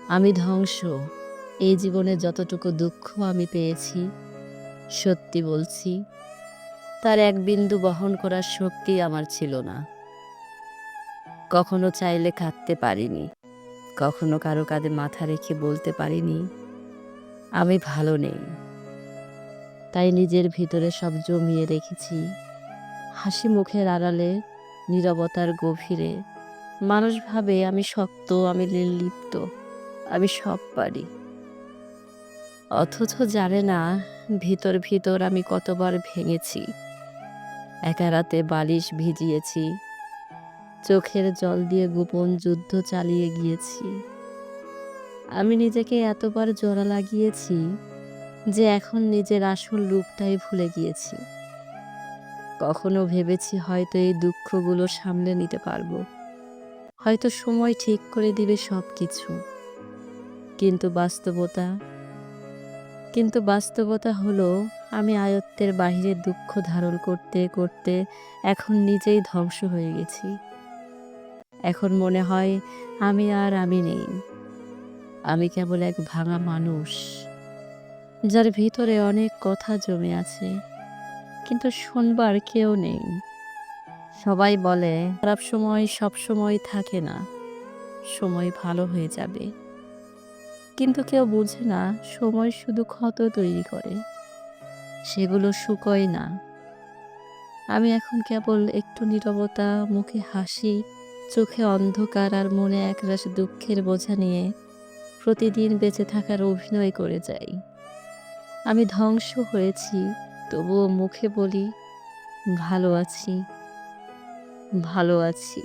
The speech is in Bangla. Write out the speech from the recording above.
আমি ধ্বংস। এই জীবনে যতটুকু দুঃখ আমি পেয়েছি, সত্যি বলছি, তার এক বিন্দু বহন করার শক্তি আমার ছিল না। কখনো চাইলে কাঁদতে পারিনি, কখনো কারো কাঁধে মাথা রেখে বলতে পারিনি, আমি ভালো নেই। তাই নিজের ভিতরে সব জমিয়ে রেখেছি, হাসি মুখের আড়ালে, নীরবতার গভীরে। মানুষ ভাবে আমি শক্ত, আমি নির্লিপ্ত, আমি সব পারি। অথচ জানে না ভিতর ভিতর আমি কতবার ভেঙেছি, একা রাতে বালিশ ভিজিয়েছি, চোখের জল দিয়ে গোপন যুদ্ধ চালিয়ে গিয়েছি। আমি নিজেকে এতবার জোড়া লাগিয়েছি যে এখন নিজের আসল রূপটাই ভুলে গিয়েছি। কখনো ভেবেছি হয়তো এই দুঃখগুলো সামলে নিতে পারবো, হয়তো সময় ঠিক করে দিবে সব কিছু। কিন্তু বাস্তবতা কিন্তু বাস্তবতা হলো আমি আয়ত্তের বাহিরে দুঃখ ধারণ করতে করতে এখন নিজেই ধ্বংস হয়ে গেছি। এখন মনে হয় আমি নেই। আমি কেবল এক ভাঙা মানুষ, যার ভিতরে অনেক কথা জমে আছে, কিন্তু শুনবার কেউ নেই। সবাই বলে খারাপ সময় সব সময় থাকে না, সময় ভালো হয়ে যাবে। কিন্তু কেউ বোঝে না সময় শুধু ক্ষত তৈরি করে, সেগুলো শুকোয় না। আমি এখন কেবল একটু নীরবতা, মুখে হাসি, চোখে অন্ধকার আর মনে একরাশ দুঃখের বোঝা নিয়ে প্রতিদিন বেঁচে থাকার অভিনয় করে যাই। আমি ধ্বংস হয়েছি, তবুও মুখে বলি ভালো আছি, ভালো আছি।